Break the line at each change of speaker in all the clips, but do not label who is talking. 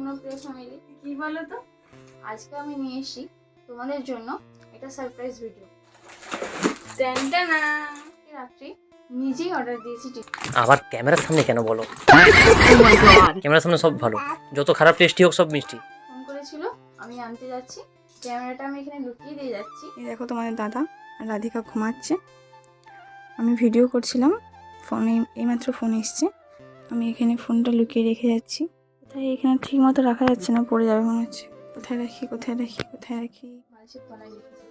জন্য প্রিয় ফ্যামিলি, কি বলো তো, আজকে আমি নিয়ে এসেছি তোমাদের জন্য একটা সারপ্রাইজ ভিডিও। রাত্রি নিজেই অর্ডার দিয়েছি।
আবার ক্যামেরার সামনে কেন বলো? ক্যামেরার সামনে সব ভালো, যত খারাপ টেস্টি হোক সব মিষ্টি।
ফোন করেছিল, আমি আনতে যাচ্ছি। ক্যামেরাটা আমি এখানে লুকিয়ে দিয়ে যাচ্ছি।
এই দেখো তোমাদের দাদা আর রাধিকা ঘুমাচ্ছে, আমি ভিডিও করছিলাম, ফোনে এইমাত্র ফোন এসছে, আমি এখানে ফোনটা লুকিয়ে রেখে যাচ্ছি। কোথায় এখানে ঠিক মতো রাখা যাচ্ছে না, পড়ে যাবে মনে হচ্ছে। কোথায় রাখি কোথায় রাখি কোথায় রাখি?
বালিশের তলায় রেখেছি।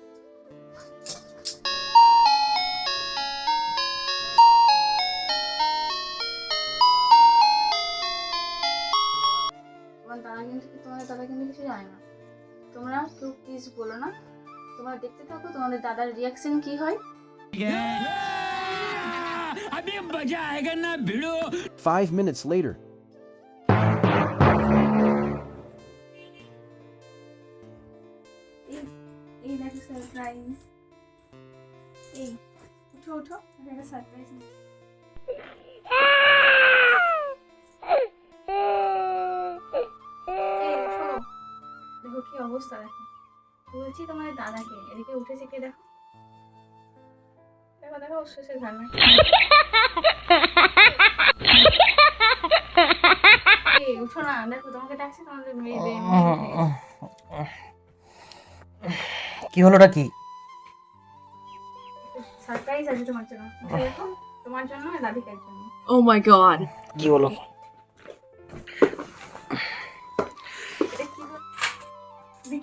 তোমাদের দাদা কিন্তু কিছু জানে না। তোমরা কেউ প্লিজ বলো না, তোমরা দেখতে থাকো তোমাদের দাদার রিয়াকশন কি হয়।
अभी मजा आएगा ना भिड़ो।
5 minutes later.
এই দেখো সারপ্রাইজ। এই উঠো উঠো, একটা সারপ্রাইজ। দেখো কি অবস্থা, দেখো বলছি তোমাদের দাদাকে, এদিকে উঠেছে কে দেখো, দেখো দেখো শেষের ঘর না। উঠো না, দেখো তোমাকে ডাকছে তোমাদের মেয়ে।
কি হলো নাকি?
সারপ্রাইজ আছে তোমার জন্য, দেখো তোমার জন্য আর রাধিকার জন্য।
Oh my god.
কি হলো?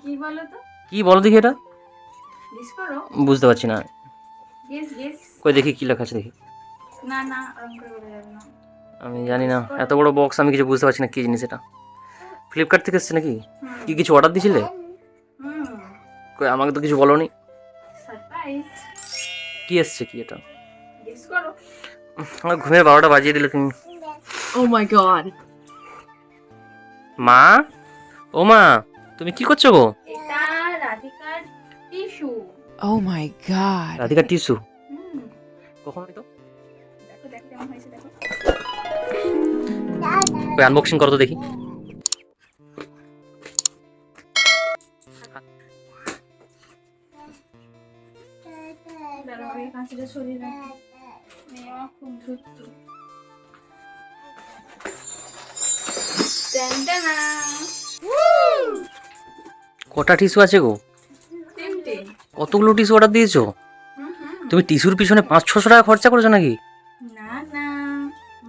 কি বলো তো,
কি বলো দেখি, এটা
গেস করো।
বুঝতে পারছি না।
Guess guess.
কই দেখি কি লেখা আছে দেখি।
না না, ওরকম করে বলে যাবে না।
আমি জানি না, এত বড় বক্স আমি কিছু বুঝতে পারছি না কি জিনিস এটা। ফ্লিপকার্ট থেকে এসছে নাকি? কি কিছু অর্ডার দিয়েছিলে? কই আমাকে তো কিছু বলোনি।
সারপ্রাইজ।
কি এসছে কি এটা?
গেস করো।
আমার ঘুমের 12টা বাজিয়ে দিলে তুমি।
Oh my god.
মা, ও মা, তুমি কি করছো গো?
এটা রাধিকার টিস্যু।
Oh my god.
রাধিকার টিস্যু? কখন তো
দেখো দেখো কেমন হয়েছে, দেখো।
ওই আনবক্সিং করো তো দেখি।
দাঁড়াও, এই কাঁচিটা সরিয়ে রাখি। মেয়ে আমার খুব ধূর্ত। টানটানা।
কটা টিস্যু আছে গো?
তিনটে।
কতগুলো টিস্যু অর্ডার দিয়েছো? তুমি টিস্যুর পিছনে 500-600 টাকা খরচা করেছো নাকি?
না না,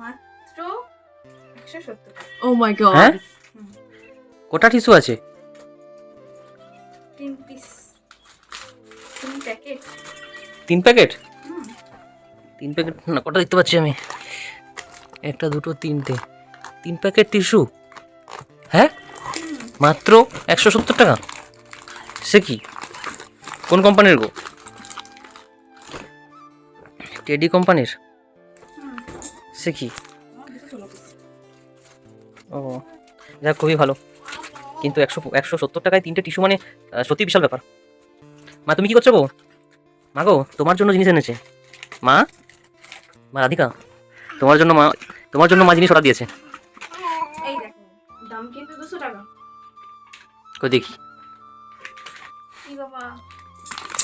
মাত্র 170 টাকা।
Oh my god.
হ্যাঁ, কটা টিস্যু আছে?
3 পিস, 3 প্যাকেট।
3 প্যাকেট? 3 প্যাকেট না, কটা দেখতে পাচ্ছি আমি? একটা দুটো তিনটে, 3 প্যাকেট টিস্যু। হ্যাঁ, মাত্র 170 টাকা? সে কি, কোন কোম্পানির গো? টেডি কোম্পানির? সে কি? ও যাক, খুবই ভালো, কিন্তু 170 টাকায় 3টে টিস্যু মানে সত্যি বিশাল ব্যাপার। মা তুমি কি করছো গো? মা গো, তোমার জন্য জিনিস এনেছে মা। মা রাধিকা, তোমার জন্য মা জিনিস অর্ডার দিয়েছে।
এই দেখো, দাম কিন্তু 200 টাকা।
কই দেখি।
কি বাবা,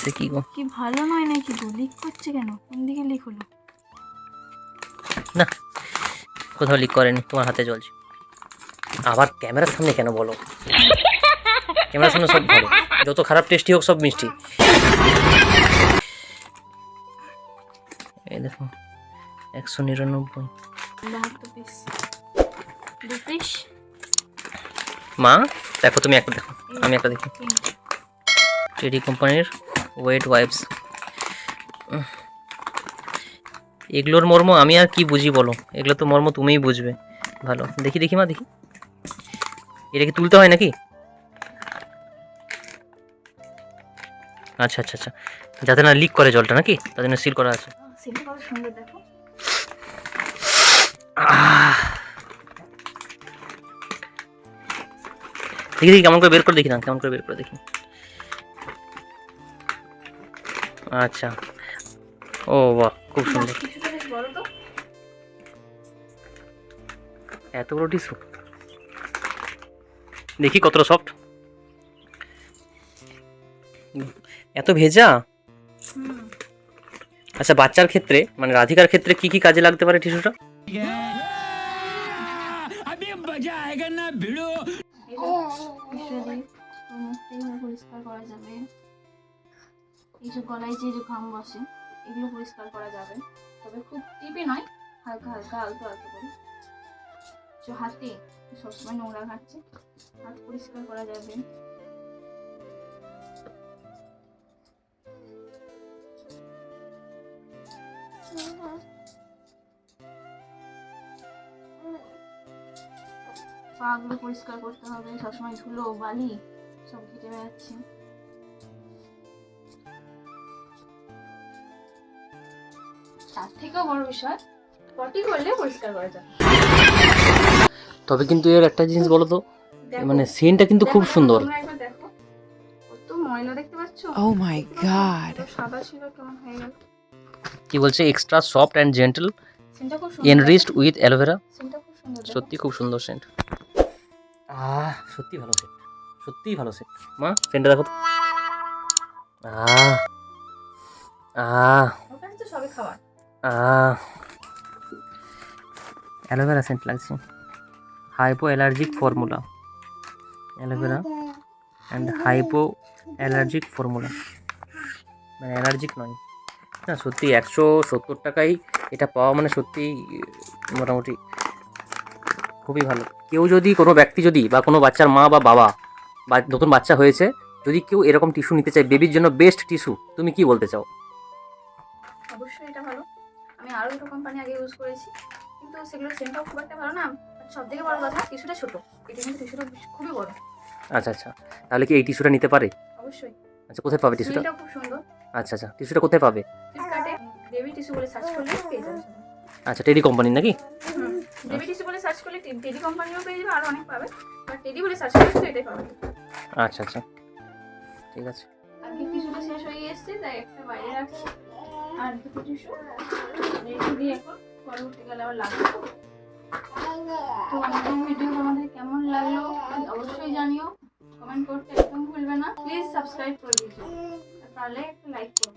সে কি গো?
কি ভালো নয় নাকি গো? লিক করছে কেন? কোন দিকে লিক হলো?
না, কোথাও লিক করেনি, তোমার হাতে জ্বলছে। আবার ক্যামেরার সামনে কেন বলো? ক্যামেরার সামনে সব ভালো, যত খারাপ টেস্টি হোক সব মিষ্টি। এই দেখো 199।
72 পিস, 2 পিস।
মা দেখো, তুমি একটা দেখো, আমি একটা দেখি। টেডি কোম্পানির ওয়েট ওয়াইপস। এগুলোর মর্ম আমি আর কি বুঝি বলো? এগুলো তো মর্ম তুমিই বুঝবে ভালো। দেখি দেখি মা, দেখি। এটা কি তুলতে হয় নাকি? আচ্ছা আচ্ছা আচ্ছা, যাতে না লিক করে জলটা নাকি, তার জন্য সিল করা আছে।
সেটা কত সুন্দর, দেখো।
দেখি দেখি কেমন করে বের করে দেখি না, কেমন করে বের করে দেখি। আচ্ছা, ও বাহ, খুব সুন্দর।
টিস্যুটা বেশ বড় তো।
এত বড় টিস্যু? দেখি কতটা সফট। এত ভেজা। আচ্ছা, বাচ্চার ক্ষেত্রে মানে রাধিকার ক্ষেত্রে কি কি কাজে লাগতে পারে টিস্যুটা?
अभी मजा आएगा ना भिड़ो।
মুখটা পরিষ্কার করা যাবে, এই যে গলায় যে ঘাম বসে এগুলো পরিষ্কার করা যাবে, তবে খুব টিপে নয়, হালকা হালকা আলতো আলতো করে। হাতে সবসময় নোংরা ঘাটছে, হাত পরিষ্কার করা যাবে। পাগুলো পরিষ্কার করতে হবে, সবসময় ধুলো বালি সব ঘেটে বেড়াচ্ছে। তার থেকেও বড় বিষয়, পটি করলে পরিষ্কার করা যায়।
তবে কিন্তু এর একটা জিনিস বলো তো,
দেখো,
মানে সিনটা কিন্তু খুব
দেখো,
সুন্দর।
তোমরা একবার দেখো, কত ময়লা দেখতে পাচ্ছ।
Oh my god.
সাদা ছিল কেমন হয়ে গেল।
কি বলছে? এক্সট্রা সফট অ্যান্ড জেন্টল,
সেন্টটা খুব সুন্দর,
এনরিচড উইথ অ্যালোভেরা।
সেন্টটা খুব সুন্দর, দেখো।
সত্যি খুব সুন্দর সেন্ট। সত্যি ভালো সেন্ট, সত্যিই ভালো সেন্ট। মা সেন্টটা দেখো তো।
ওর কাছে তো সবই খাবার।
অ্যালোভেরা সেন্ট লাগছে। Hypo allergic formula, aloe vera and hypo allergic formula, মানে অ্যালার্জিক নয় না। সত্যি 170 টাকায় এটা পাওয়া মানে সত্যি মোটামুটি খুবই ভালো। কেউ যদি, কোনো ব্যক্তি যদি বা কোনো বাচ্চার মা বা বাবা বা নতুন বাচ্চা হয়েছে, যদি কেউ এরকম টিস্যু নিতে চায়, বেবির জন্য বেস্ট টিস্যু, তুমি কি বলতে চাও?
অবশ্যই এটা ভালো। আমি আরও দুটো কোম্পানি আগে ইউজ করেছি, কিন্তু সেগুলোর সেন্টটাও খুব একটা ভালো না। সব থেকে বড় কথা, টিস্যুটা ছোটো, এটা কিন্তু টিস্যুটা খুবই বড়।
আচ্ছা আচ্ছা, তাহলে কি এই টিস্যুটা নিতে পারে?
অবশ্যই।
আচ্ছা, কোথায় পাবে টিস্যুটা?
স্মেলটাও খুব সুন্দর।
আচ্ছা আচ্ছা, টিস্যুটা কোথায় পাবে?
ফ্লিপকার্টে বেবি টিস্যু বলে সার্চ করলে পেয়ে যাবে।
আচ্ছা, টেডি কোম্পানির নাকি?
বেবি টিস্যু বলে সার্চ করলে টেডি কোম্পানিও পেয়ে যাবে, আরও অনেক পাবে। বাট টেডি বলে সার্চ করলে শুধু এটাই পাবে।
আচ্ছা আচ্ছা, ঠিক আছে।
আজকে টিস্যুটা শেষ হয়ে এসছে, তাই একটা বাইরে রাখছি, আর দুটো টিস্যু রেখে দিয়ে এখন পরবর্তীকালে আবার লাগবে। তো আমাদের ভিডিও তোমাদের কেমন লাগলো অবশ্যই জানিও, কমেন্ট করতে একদম ভুলবে না। প্লিজ সাবস্ক্রাইব করে দিও, তাহলে একটা লাইক করো।